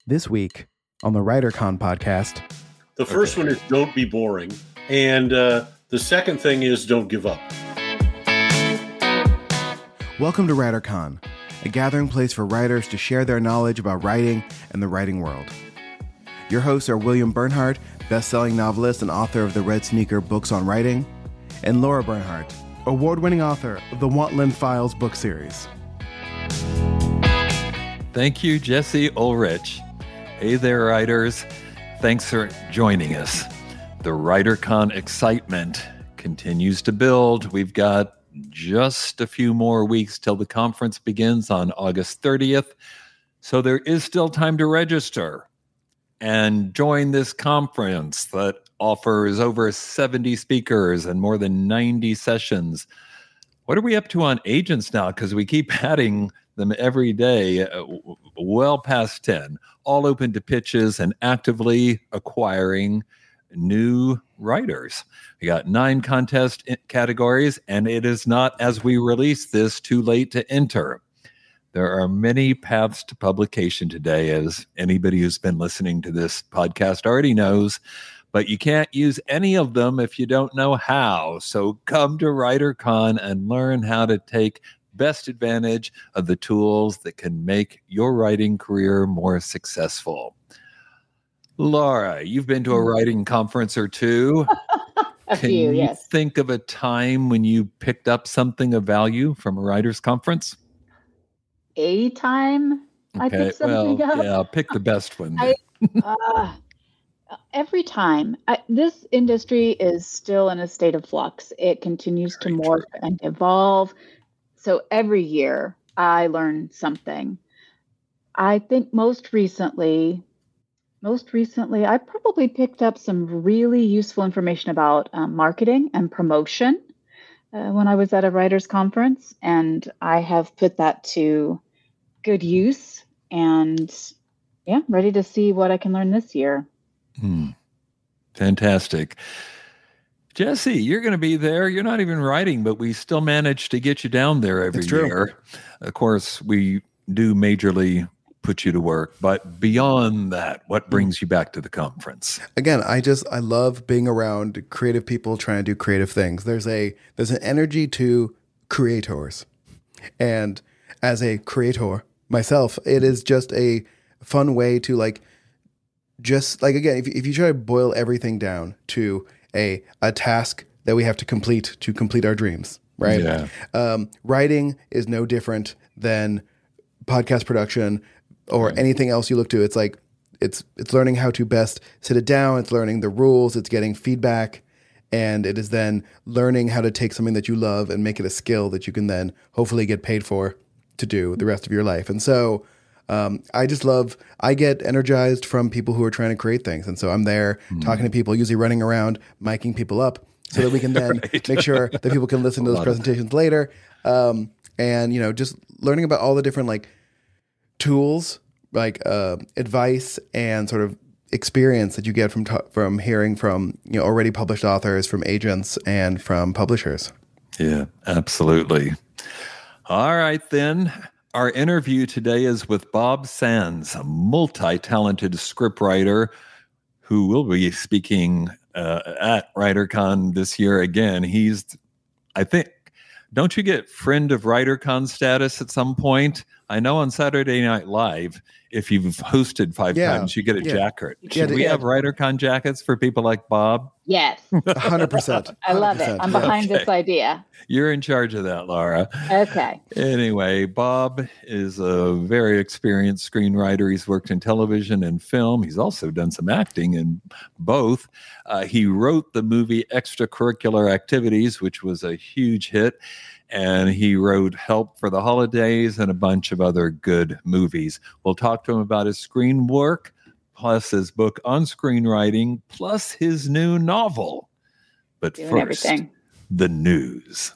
This week on the WriterCon podcast. The first one is don't be boring. And the second thing is don't give up. Welcome to WriterCon, a gathering place for writers to share their knowledge about writing and the writing world. Your hosts are William Bernhardt, best-selling novelist and author of the Red Sneaker books on writing, and Lara Bernhardt, award-winning author of the Wantland Files book series. Thank you, Jesse Ulrich. Hey there, writers. Thanks for joining us. The WriterCon excitement continues to build. We've got just a few more weeks till the conference begins on August 30th. So there is still time to register and join this conference that offers over 70 speakers and more than 90 sessions. What are we up to on agents now? Because we keep adding them every day, well past 10, all open to pitches and actively acquiring new writers. We got 9 contest categories, and it is not, as we release this, too late to enter. There are many paths to publication today, as anybody who's been listening to this podcast already knows, but you can't use any of them if you don't know how. So come to WriterCon and learn how to take best advantage of the tools that can make your writing career more successful. Lara, you've been to a writing conference or two. Can you think of a time when you picked up something of value from a writer's conference? A time I picked something up? Yeah, pick the best one. Every time. This industry is still in a state of flux. It continues to morph and evolve. So every year I learn something. I think most recently, I probably picked up some really useful information about marketing and promotion when I was at a writer's conference. And I have put that to good use and ready to see what I can learn this year. Fantastic. Jesse, you're going to be there. You're not even writing, but we still manage to get you down there every year. Of course, we do majorly put you to work, but beyond that, what brings you back to the conference? Again, I love being around creative people trying to do creative things. There's an energy to creators. And as a creator myself, it is just a fun way to again, if you try to boil everything down to a task that we have to complete our dreams, right? Yeah. Writing is no different than podcast production or anything else you look to. It's like it's learning how to best sit it down. It's learning the rules. It's getting feedback, and it is then learning how to take something that you love and make it a skill that you can then hopefully get paid for to do the rest of your life. And so I get energized from people who are trying to create things. And so I'm there talking to people, usually running around, miking people up so that we can then make sure that people can listen to those presentations later. And, just learning about all the different tools, advice and sort of experience that you get from hearing from, already published authors, from agents and from publishers. Yeah, absolutely. All right, then. Our interview today is with Bob Saenz, a multi-talented scriptwriter who will be speaking at WriterCon this year again. He's, I think, don't you get friend of WriterCon status at some point? I know on Saturday Night Live, if you've hosted 5 times, you get a jacket. Should we have WriterCon jackets for people like Bob? Yes. 100%. I love it. I'm behind this idea. You're in charge of that, Lara. Okay. Anyway, Bob is a very experienced screenwriter. He's worked in television and film. He's also done some acting in both. He wrote the movie Extracurricular Activities, which was a huge hit. And he wrote Help for the Holidays and a bunch of other good movies. We'll talk to him about his screen work, plus his book on screenwriting, plus his new novel. But first, the news.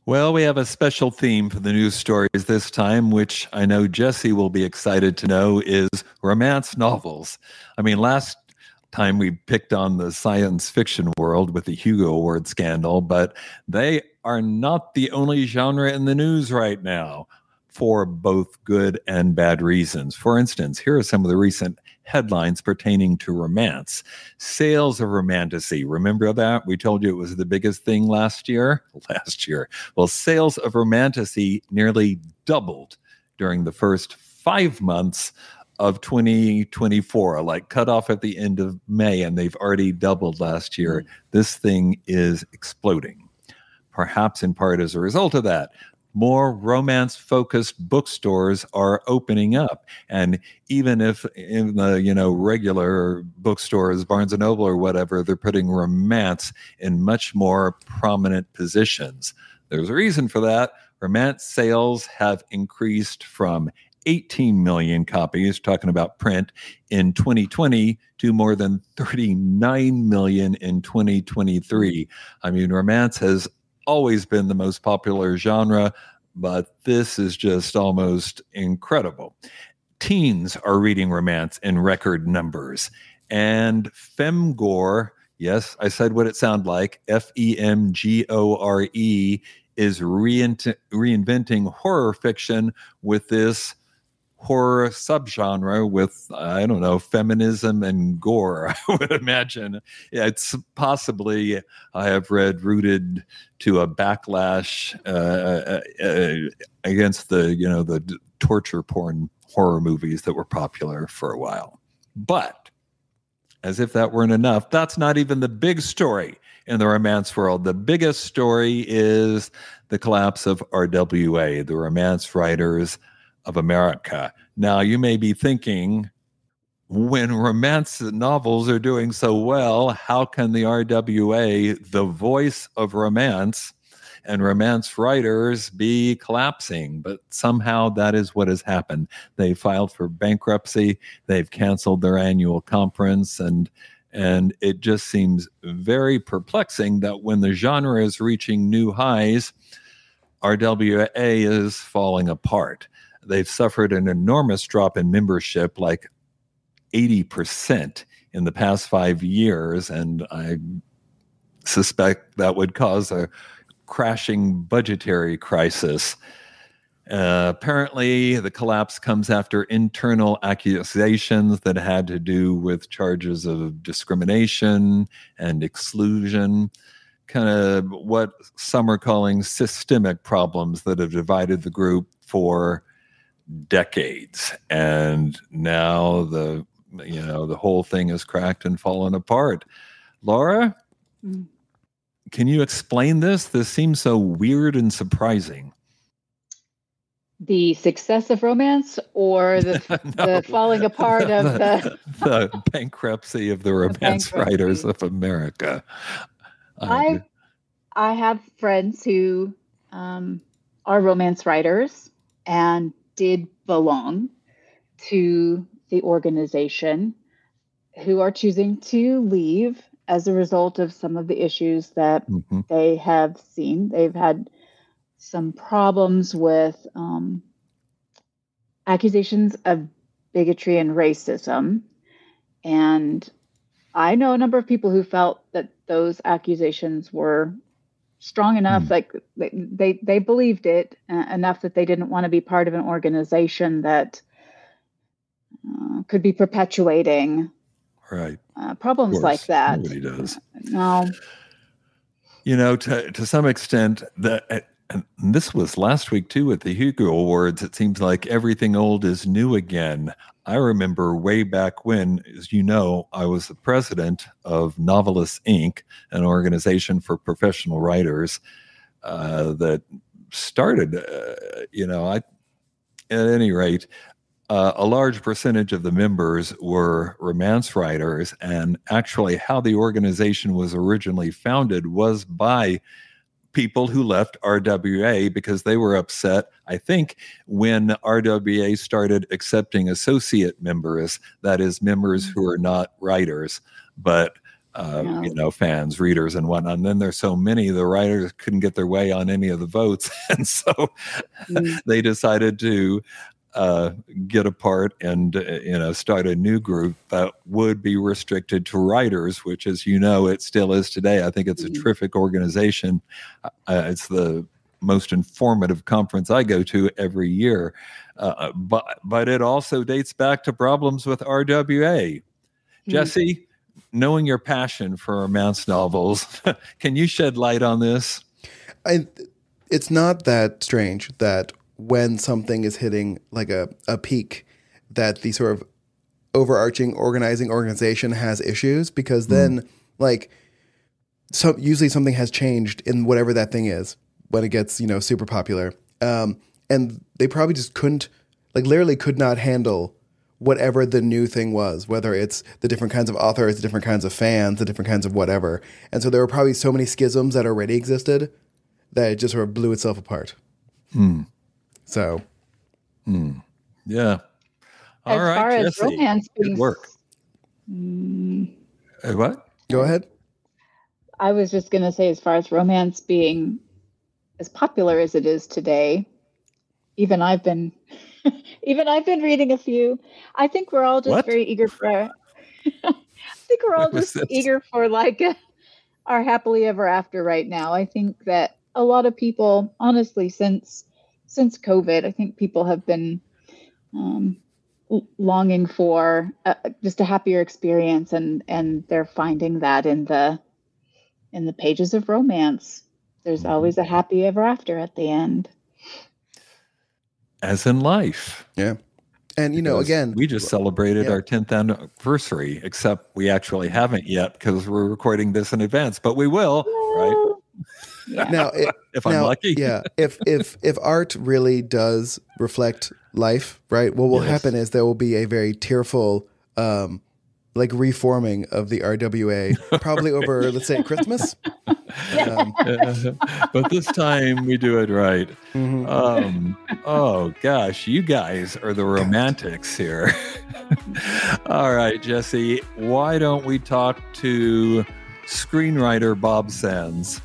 Well, we have a special theme for the news stories this time, which I know Jesse will be excited to know is romance novels. I mean, last time we picked on the science fiction world with the Hugo Award scandal, but they are not the only genre in the news right now for both good and bad reasons. For instance, here are some of the recent headlines pertaining to romance. Sales of romantasy. Remember that? We told you it was the biggest thing last year. Well, sales of romantasy nearly doubled during the first 5 months of 2024, like cut off at the end of May, and they've already doubled last year. This thing is exploding. Perhaps in part as a result of that, more romance-focused bookstores are opening up. And even if in the regular bookstores, Barnes & Noble or whatever, they're putting romance in much more prominent positions. There's a reason for that. Romance sales have increased from 18 million copies, talking about print, in 2020 to more than 39 million in 2023. I mean, romance has always been the most popular genre, but this is just almost incredible. Teens are reading romance in record numbers, and femgore, yes, I said what it sounded like, Femgore, is reinventing horror fiction with this horror subgenre with, I don't know, feminism and gore, I would imagine. Yeah, it's possibly, I have read, rooted to a backlash against the torture porn horror movies that were popular for a while. But as if that weren't enough, that's not even the big story in the romance world. The biggest story is the collapse of RWA, the Romance Writers of America. Now, you may be thinking, when romance novels are doing so well, how can the RWA, the voice of romance, and romance writers be collapsing? But somehow that is what has happened. They filed for bankruptcy. They've canceled their annual conference, and it just seems very perplexing that when the genre is reaching new highs, RWA is falling apart. They've suffered an enormous drop in membership, like 80% in the past 5 years, and I suspect that would cause a crashing budgetary crisis. Apparently, the collapse comes after internal accusations that had to do with charges of discrimination and exclusion, kind of what some are calling systemic problems that have divided the group for decades. And now the whole thing is cracked and fallen apart. Laura, can you explain this? This seems so weird and surprising. The success of romance, or the falling apart of the bankruptcy of the Romance Writers of America. I have friends who are romance writers and did belong to the organization, who are choosing to leave as a result of some of the issues that they have seen. They've had some problems with accusations of bigotry and racism. And I know a number of people who felt that those accusations were strong enough, like they believed it enough that they didn't want to be part of an organization that could be perpetuating problems like that. Nobody does. No. To some extent, and this was last week too at the Hugo Awards, it seems like everything old is new again. I remember way back when, as you know, I was the president of Novelists, Inc., an organization for professional writers that started, at any rate, a large percentage of the members were romance writers, and actually how the organization was originally founded was by people who left RWA because they were upset, I think, when RWA started accepting associate members, that is, members who are not writers. But fans, readers, and whatnot. And then there's so many, the writers couldn't get their way on any of the votes, and so they decided to get apart and start a new group that would be restricted to writers, which, as you know, it still is today. I think it's a terrific organization. It's the most informative conference I go to every year, but it also dates back to problems with RWA. Jesse, knowing your passion for romance novels, can you shed light on this? It's not that strange that when something is hitting like a peak, that the sort of overarching organization has issues, because then usually something has changed in whatever that thing is when it gets, super popular. And they probably just literally could not handle whatever the new thing was, whether it's the different kinds of authors, the different kinds of fans, the different kinds of whatever. And so there were probably so many schisms that already existed that it just sort of blew itself apart. So, yeah. All as right, far as Jesse, romance being good work. What? Go ahead. I was just going to say, as far as romance being as popular as it is today, even I've been reading a few. I think we're all just very eager for. I think we're all just eager for our happily ever after right now. I think that a lot of people, honestly, since COVID, I think people have been longing for just a happier experience, and they're finding that in the pages of romance. There's always a happy ever after at the end. As in life. Yeah. And, again, we just celebrated our 10th anniversary, except we actually haven't yet because we're recording this in advance, but we will, right? Yeah. Now, if I'm lucky. Yeah. If art really does reflect life, right? What will happen is there will be a very tearful, reforming of the RWA, probably over, let's say, Christmas. But this time we do it right. Oh gosh, you guys are the romantics here. All right, Jesse, why don't we talk to screenwriter Bob Saenz?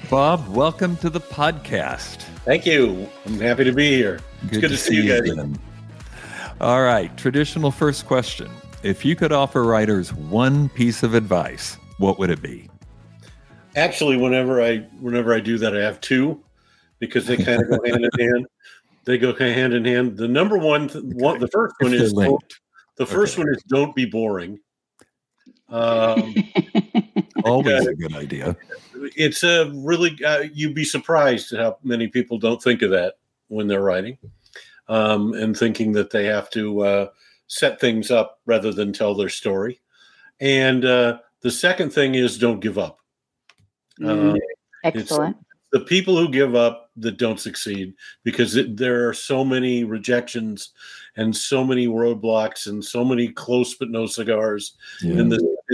Bob, welcome to the podcast. Thank you. I'm happy to be here. It's good to see you guys. All right. Traditional first question. If you could offer writers one piece of advice, what would it be? Actually, whenever I do that, I have two, because they kind of go hand in hand. They go hand in hand. The number one, the first one is don't be boring. Always a good idea. It's a really, you'd be surprised at how many people don't think of that when they're writing, and thinking that they have to set things up rather than tell their story. And the second thing is don't give up. Excellent. It's the people who give up that don't succeed, because there are so many rejections and so many roadblocks and so many close but no cigars in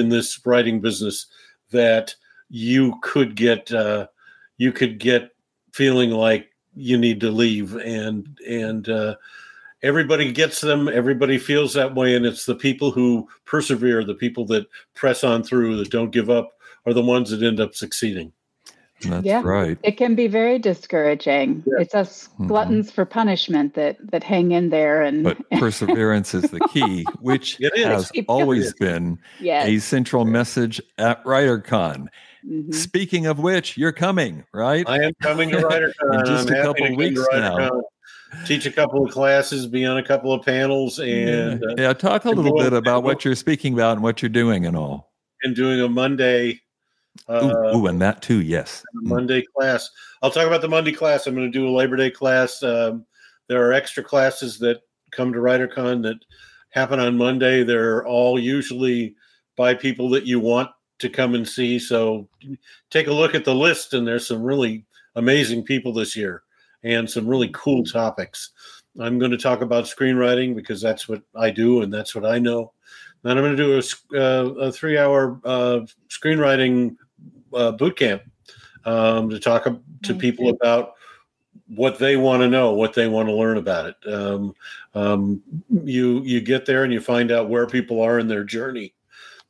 this writing business that you could get feeling like you need to leave, and everybody gets them. Everybody feels that way, and it's the people who persevere, the people that press on through, that don't give up, are the ones that end up succeeding. That's right. It can be very discouraging. Yeah. It's us gluttons for punishment that hang in there. But perseverance is the key, which has always been a central message at WriterCon. Speaking of which, you're coming, right? I am coming to WriterCon. In just a couple of weeks now. Teach a couple of classes, be on a couple of panels, and talk a little bit about what you're speaking about and what you're doing and all. And doing a Monday. And that too, yes. Monday class. I'll talk about the Monday class. I'm going to do a Labor Day class. There are extra classes that come to WriterCon that happen on Monday. They're all usually by people that you want to come and see. So take a look at the list, and there's some really amazing people this year and some really cool topics. I'm going to talk about screenwriting because that's what I do and that's what I know. Then I'm going to do a 3-hour screenwriting boot camp to talk to people about what they want to know, what they want to learn about it. You get there and you find out where people are in their journey,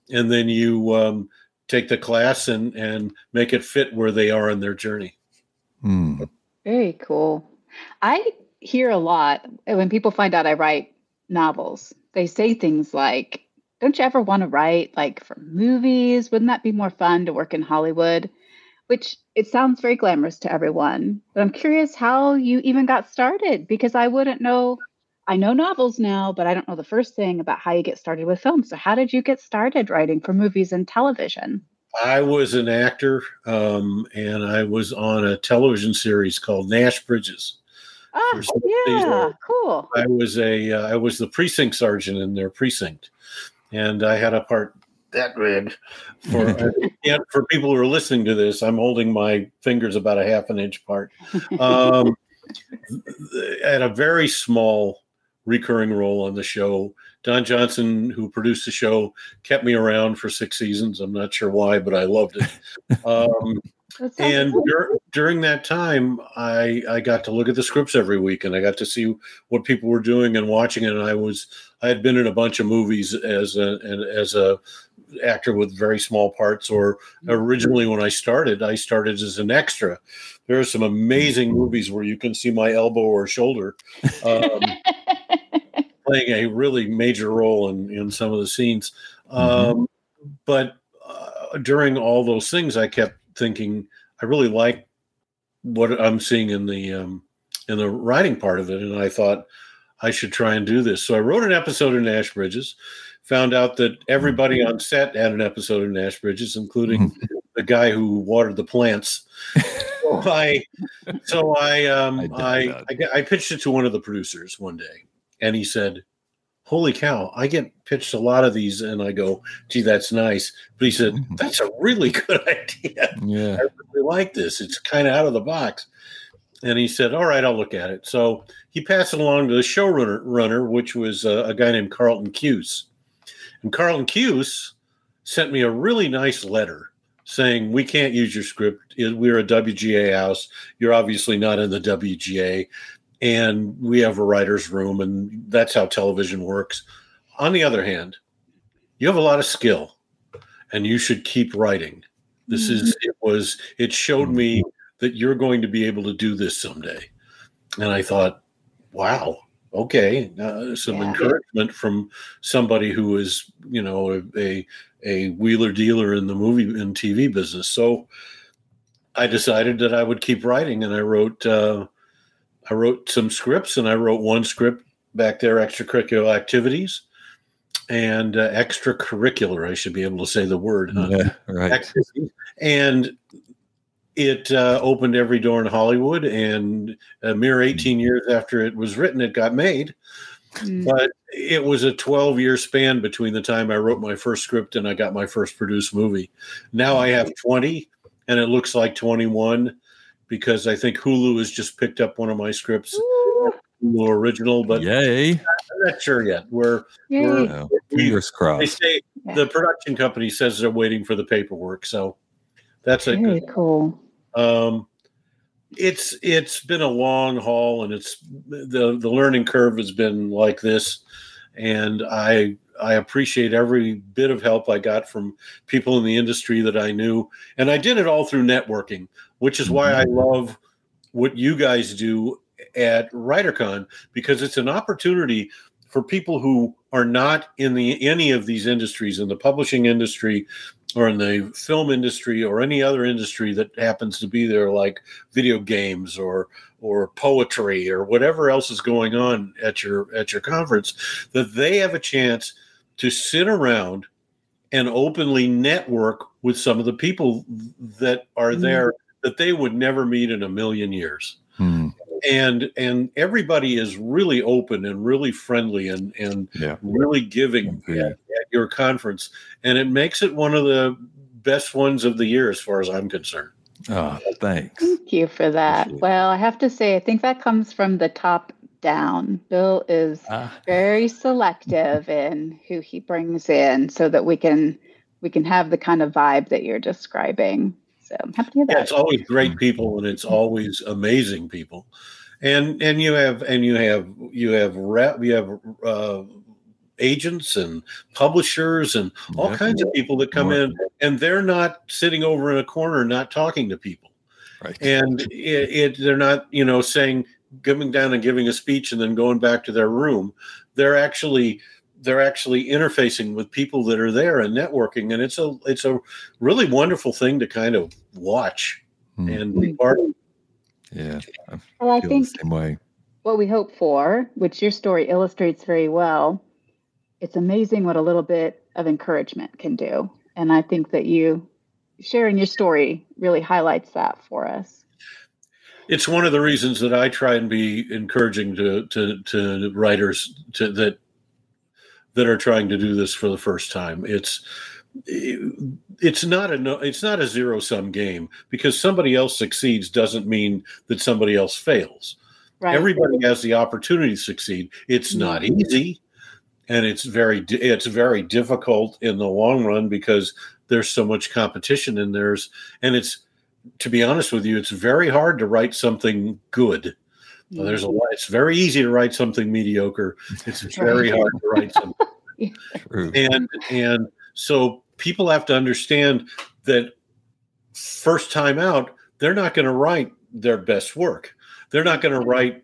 and then you take the class and make it fit where they are in their journey. Very cool. I hear a lot when people find out I write novels. They say things like, don't you ever want to write like for movies? Wouldn't that be more fun to work in Hollywood? Which it sounds very glamorous to everyone, but I'm curious how you even got started, because I wouldn't know. I know novels now, but I don't know the first thing about how you get started with film. So how did you get started writing for movies and television? I was an actor, and I was on a television series called Nash Bridges. Oh, yeah, cool. I was the precinct sergeant in their precinct, and I had a part that big. For people who are listening to this, I'm holding my fingers about a half an inch apart. I had a very small recurring role on the show. Don Johnson, who produced the show, kept me around for 6 seasons. I'm not sure why, but I loved it. And during that time, I got to look at the scripts every week, and I got to see what people were doing and watching it. And I had been in a bunch of movies as a actor with very small parts, or originally when I started as an extra. There are some amazing movies where you can see my elbow or shoulder playing a really major role in some of the scenes. But during all those things, I kept thinking, I really like what I'm seeing in the writing part of it, and I thought I should try and do this. So I wrote an episode of Nash Bridges. Found out that everybody on set had an episode of Nash Bridges, including the guy who watered the plants. I pitched it to one of the producers one day, and he said, "Holy cow, I get pitched a lot of these." And I go, "Gee, that's nice." But he said, "That's a really good idea. Yeah. I really like this. It's kind of out of the box." And he said, "All right, I'll look at it." So he passed it along to the showrunner, which was a guy named Carlton Cuse. And Carlton Cuse sent me a really nice letter saying, "We can't use your script. We're a WGA house. You're obviously not in the WGA. And we have a writer's room, and that's how television works. On the other hand, you have a lot of skill, and you should keep writing. It showed me that you're going to be able to do this someday." And I thought, wow, okay, some encouragement from somebody who is, a wheeler dealer in the movie and TV business. So I decided that I would keep writing, and I wrote some scripts, and I wrote one script back there, Extracurricular Activities, and extracurricular, I should be able to say the word. Yeah, right. Activities. And it opened every door in Hollywood, and a mere 18 years after it was written, it got made. But it was a 12-year span between the time I wrote my first script and I got my first produced movie. Now I have 20, and it looks like 21, because I think Hulu has just picked up one of my scripts, Hulu original. But yay! I'm not sure yet. Fingers crossed. They say the production company says they're waiting for the paperwork, so that's a very good. Cool. It's been a long haul, and it's the learning curve has been like this, and I appreciate every bit of help I got from people in the industry that I knew, and I did it all through networking, which is why I love what you guys do at WriterCon, because it's an opportunity for people who are not in any of these industries, in the publishing industry or in the film industry or any other industry that happens to be there, like video games or poetry or whatever else is going on at your conference, that they have a chance to sit around and openly network with some of the people that are there that they would never meet in a million years. And everybody is really open and really friendly and really giving at your conference. And it makes it one of the best ones of the year as far as I'm concerned. Oh, thanks. Thank you for that. Well, I have to say, I think that comes from the top down. Bill is very selective in who he brings in so that we can have the kind of vibe that you're describing. So I'm happy to hear that. Yeah, it's always great people, and it's always amazing people, and you have agents and publishers and all kinds of people that come in, and they're not sitting over in a corner not talking to people, Right. and they're not saying coming down and giving a speech and then going back to their room. They're actually interfacing with people that are there and networking, and it's a really wonderful thing to kind of watch and be part of. Yeah, Well, I think the same way. What we hope for, which your story illustrates very well, it's amazing what a little bit of encouragement can do, and I think that you sharing your story really highlights that for us. It's one of the reasons that I try and be encouraging to writers that are trying to do this for the first time. It's not a zero-sum game, because somebody else succeeds doesn't mean that somebody else fails. Right. Everybody has the opportunity to succeed. It's not easy, and it's very difficult in the long run because there's so much competition and it's, to be honest with you, it's very hard to write something good. There's a lot. It's very easy to write something mediocre. It's very hard to write something. True. And so people have to understand that first time out, they're not going to write their best work. They're not going to write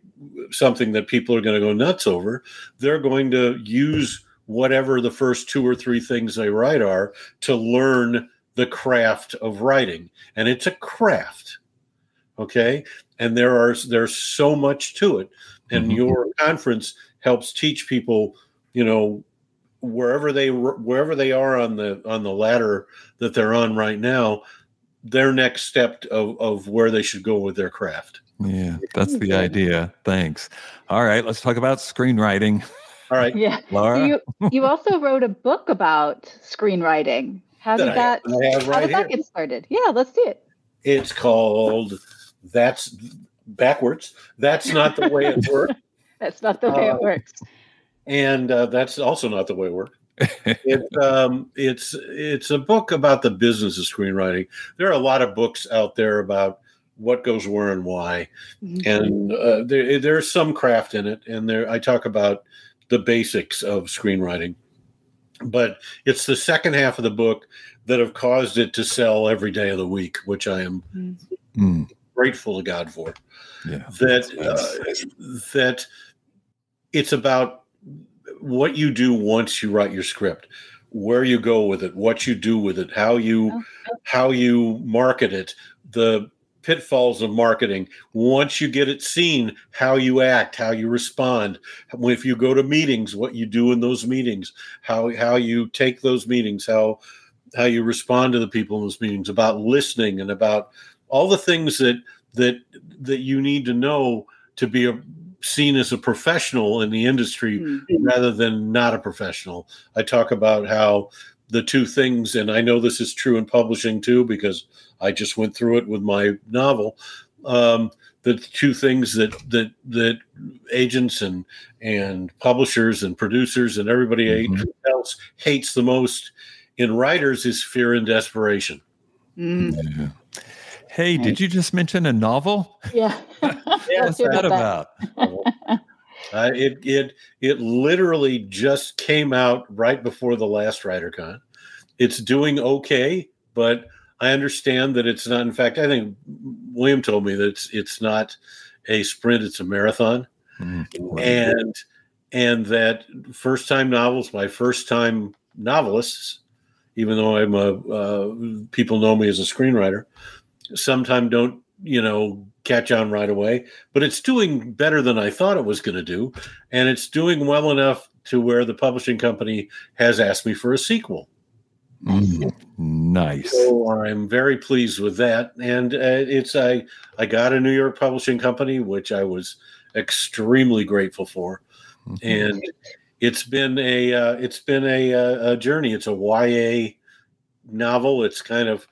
something that people are going to go nuts over. They're going to use whatever the first 2 or 3 things they write are to learn the craft of writing. And it's a craft. Okay. And there's so much to it. And your conference helps teach people, wherever they are on the ladder that they're on right now, their next step of where they should go with their craft. Yeah, that's the idea. Thanks. All right, let's talk about screenwriting. All right. Yeah. Laura? You also wrote a book about screenwriting. How did that get started? Yeah, let's see it. It's called That's Backwards. That's Not the Way It Works. That's not the way it works. And that's also not the way it works. It's a book about the business of screenwriting. There are a lot of books out there about what goes where and why, and there's some craft in it. And I talk about the basics of screenwriting, but it's the second half of the book that have caused it to sell every day of the week, which I am grateful to God for. Yeah, that it's about what you do once you write your script, where you go with it, what you do with it, how you market it, the pitfalls of marketing. Once you get it seen, how you act, how you respond. If you go to meetings, what you do in those meetings, how you take those meetings, how you respond to the people in those meetings, about listening, and about all the things that you need to know to be seen as a professional in the industry rather than not a professional. I talk about how the two things, and I know this is true in publishing too, because I just went through it with my novel. The two things that agents and publishers and producers and everybody else hates the most in writers is fear and desperation. Yeah. Hey, did you just mention a novel? Yeah. What's that about? It literally just came out right before the last WriterCon. It's doing okay, but I understand that it's not. In fact, I think William told me that it's not a sprint; it's a marathon. And that first-time novels, my first-time novelists, even though people know me as a screenwriter, sometimes don't catch on right away, but it's doing better than I thought it was going to do. And it's doing well enough to where the publishing company has asked me for a sequel. Nice. So I'm very pleased with that. And I got a New York publishing company, which I was extremely grateful for. And it's been a journey. It's a YA novel. It's kind of,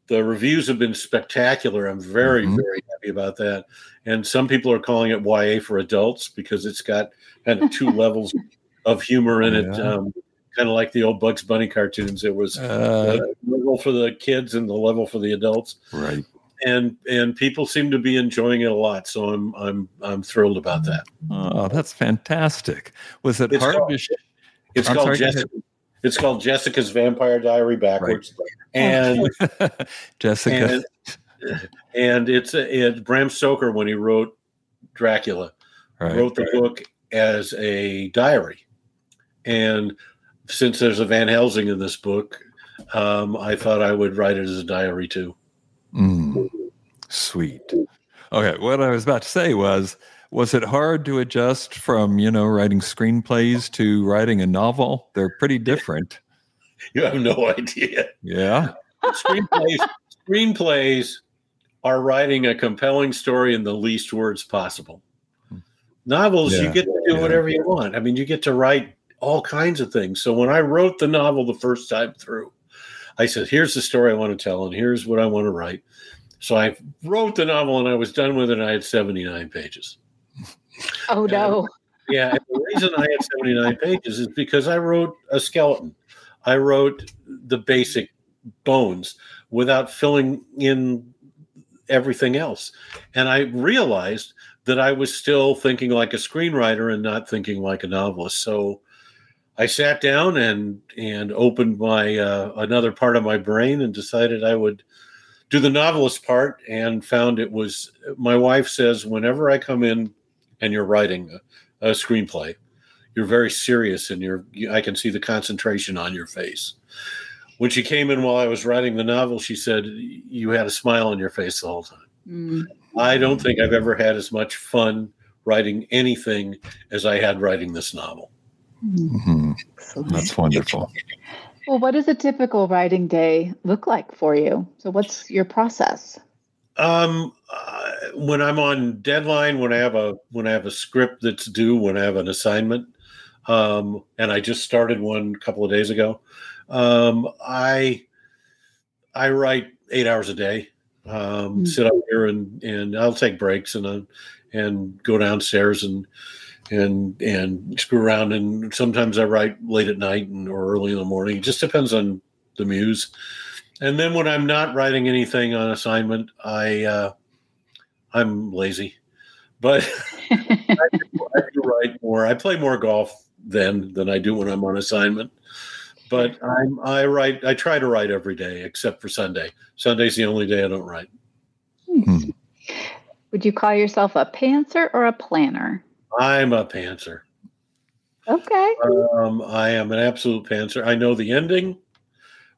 the reviews have been spectacular. I'm very, very happy about that. And some people are calling it YA for adults because it's got kind of 2 levels of humor in it, kind of like the old Bugs Bunny cartoons. It was level for the kids and the level for the adults. Right. And people seem to be enjoying it a lot. So I'm thrilled about that. Oh, that's fantastic. Was it hard to It's called Jessica. It's called Jessica's Vampire Diary backwards. Right. And Jessica. And it's Bram Stoker, when he wrote Dracula, wrote the book as a diary. And since there's a Van Helsing in this book, I thought I would write it as a diary too. Sweet. Okay, what I was about to say was it hard to adjust from, writing screenplays to writing a novel? They're pretty different. You have no idea. Yeah. Screenplays are writing a compelling story in the least words possible. Novels, you get to do whatever you want. I mean, you get to write all kinds of things. So when I wrote the novel the first time through, I said, here's the story I want to tell, and here's what I want to write. So I wrote the novel, and I was done with it, and I had 79 pages. Oh, no. Yeah, and the reason I had 79 pages is because I wrote a skeleton. I wrote the basic bones without filling in everything else. And I realized that I was still thinking like a screenwriter and not thinking like a novelist. So I sat down and opened my another part of my brain and decided I would do the novelist part, and found it was, my wife says, whenever I come in and you're writing a screenplay, you're very serious, and I can see the concentration on your face. When she came in while I was writing the novel, she said, you had a smile on your face the whole time. I don't think I've ever had as much fun writing anything as I had writing this novel. That's wonderful. Well, what does a typical writing day look like for you? So what's your process? When I'm on deadline, when I have a script that's due, when I have an assignment, and I just started one a couple of days ago, I write 8 hours a day. Sit up here and I'll take breaks and go downstairs and screw around. And sometimes I write late at night or early in the morning. It just depends on the muse. And then when I'm not writing anything on assignment, I'm lazy, but I do write more. I play more golf than I do when I'm on assignment. But I try to write every day except for Sunday. Sunday's the only day I don't write. Would you call yourself a pantser or a planner? I'm a pantser. Okay. I am an absolute pantser. I know the ending,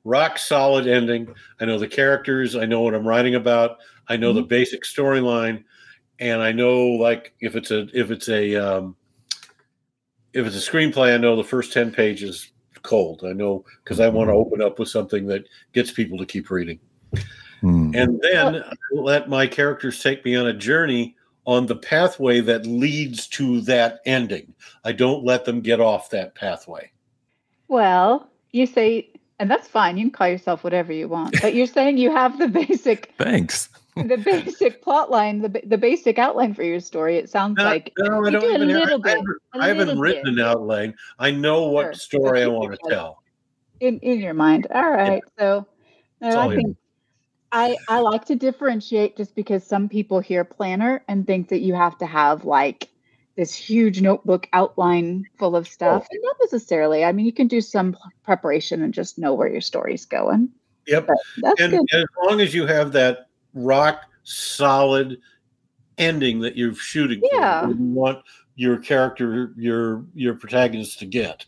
rock solid ending. I know the characters. I know what I'm writing about. I know the basic storyline, and I know, like, if it's a screenplay, I know the first 10 pages cold. I know, because I want to open up with something that gets people to keep reading. And then I let my characters take me on a journey on the pathway that leads to that ending. I don't let them get off that pathway. Well, you say, and that's fine, you can call yourself whatever you want, but you're saying you have the basic Thanks. The basic plot line, the basic outline for your story. It sounds like no, I don't even I haven't written an outline. I know what story I want to tell in your mind. All right. So I think I like to differentiate, just because some people hear planner and think that you have to have like this huge notebook outline full of stuff. And not necessarily. I mean, you can do some preparation and just know where your story's going. Yep. But that's good. As long as you have that rock solid ending that you're shooting for, you want your character, your protagonist to get,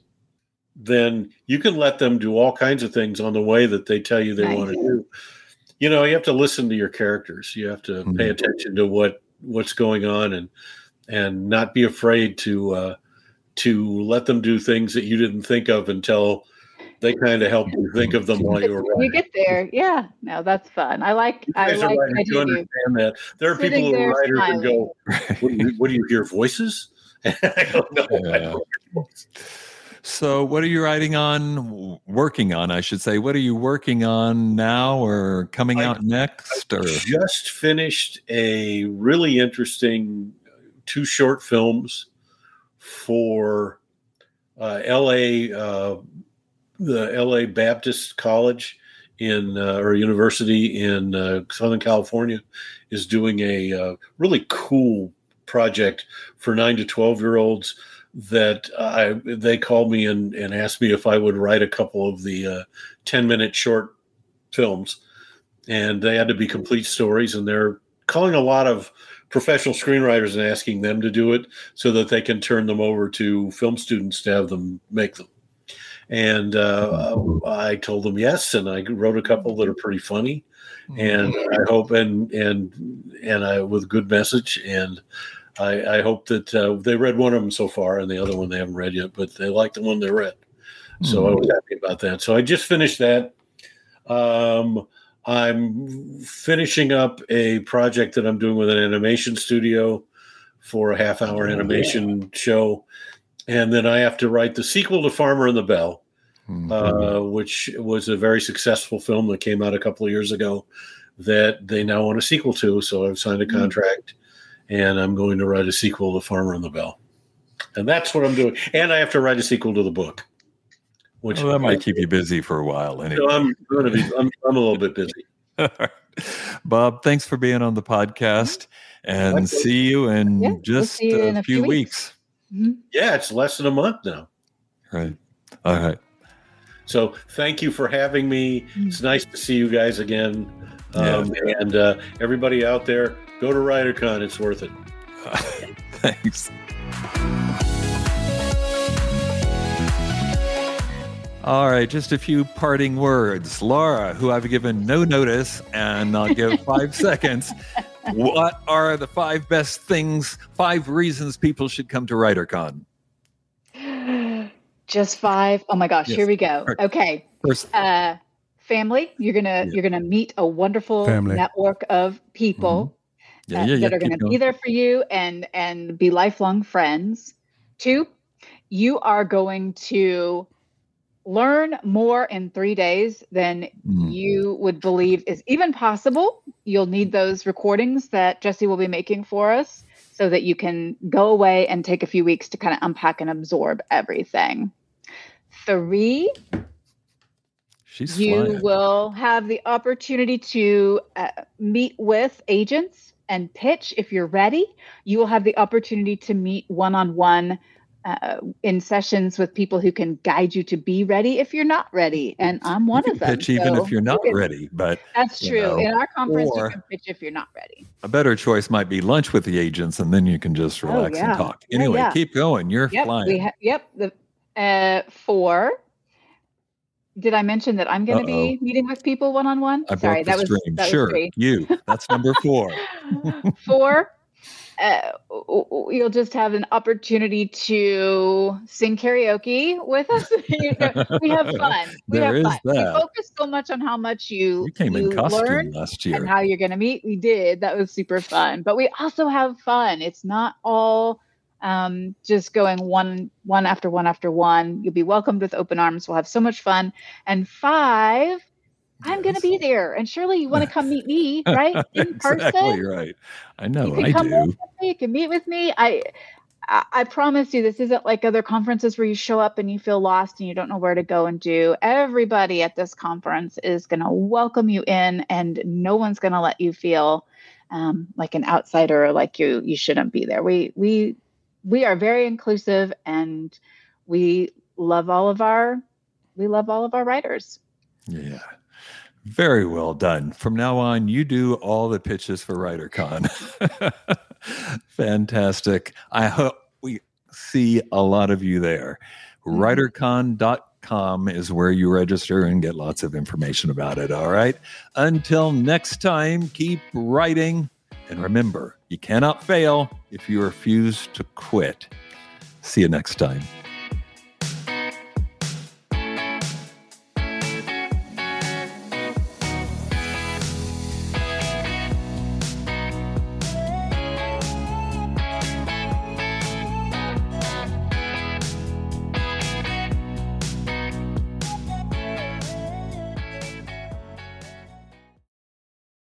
then you can let them do all kinds of things on the way that they tell you they want to do. You know, you have to listen to your characters. You have to pay attention to what's going on, and not be afraid to let them do things that you didn't think of until they kind of help you think of them while you're writing. You get there. Yeah. No, that's fun. I like you understand that. There are people who are writers and go, what do you hear, voices? I don't know. So what are you working on, I should say? What are you working on now or coming out next? I just finished a really interesting 2 short films for LA, the LA Baptist College or a university in Southern California is doing a really cool project for 9 to 12-year-olds that they called me and asked me if I would write a couple of the 10-minute short films. And they had to be complete stories, and they're calling a lot of professional screenwriters and asking them to do it so that they can turn them over to film students to have them make them. And I told them yes, and I wrote a couple that are pretty funny, and I hope and I with good message, and I hope that they read one of them so far, and the other one they haven't read yet, but they like the one they read. So I was happy about that. So I just finished that. I'm finishing up a project that I'm doing with an animation studio for a half-hour animation show. And then I have to write the sequel to Farmer and the Bell, which was a very successful film that came out a couple of years ago that they now want a sequel to. So I've signed a contract, and I'm going to write a sequel to Farmer and the Bell. And that's what I'm doing. And I have to write a sequel to the book. Which that might keep you busy for a while. Anyway. So I'm a little bit busy. Bob, thanks for being on the podcast, and see you in just a few weeks. Yeah, it's less than a month now. Right. All right. So thank you for having me. It's nice to see you guys again. And everybody out there, go to WriterCon. It's worth it. Thanks. All right, just a few parting words. Lara, who I've given no notice, and I'll give 5 seconds. What are the 5 best things, 5 reasons people should come to WriterCon? Just 5? Oh my gosh, Here we go. Okay. First, family. You're gonna meet a wonderful network of people that are gonna be there for you and be lifelong friends. 2, you are going to learn more in 3 days than you would believe is even possible. You'll need those recordings that Jesse will be making for us so that you can go away and take a few weeks to kind of unpack and absorb everything. 3, you will have the opportunity to meet with agents and pitch if you're ready. You will have the opportunity to meet one-on-one in sessions with people who can guide you to be ready if you're not ready. And I'm one of them. Pitch even if you're not ready, but that's true. In our conference, you can pitch if you're not ready. A better choice might be lunch with the agents, and then you can just relax and talk. Anyway, keep going. You're flying. 4. Did I mention that I'm going to be meeting with people one-on-one? Sorry, that was sure. 3. You. That's number 4. 4. You'll just have an opportunity to sing karaoke with us. We have fun. We focus so much on how much you came in costume learn last year and how you're going to meet. We did. That was super fun. But we also have fun. It's not all just going one after one after one. You'll be welcomed with open arms. We'll have so much fun. And 5, I'm going to be there. And surely you want to come meet me, right? In person. Exactly right. I know. I do. You can meet with me. I promise you, this isn't like other conferences where you show up and you feel lost and you don't know where to go and do. Everybody at this conference is going to welcome you in, and no one's going to let you feel like an outsider or like you shouldn't be there. We are very inclusive, and we love all of our writers. Yeah. Very well done. From now on, you do all the pitches for WriterCon. Fantastic. I hope we see a lot of you there. WriterCon.com is where you register and get lots of information about it. All right. Until next time, keep writing. And remember, you cannot fail if you refuse to quit. See you next time.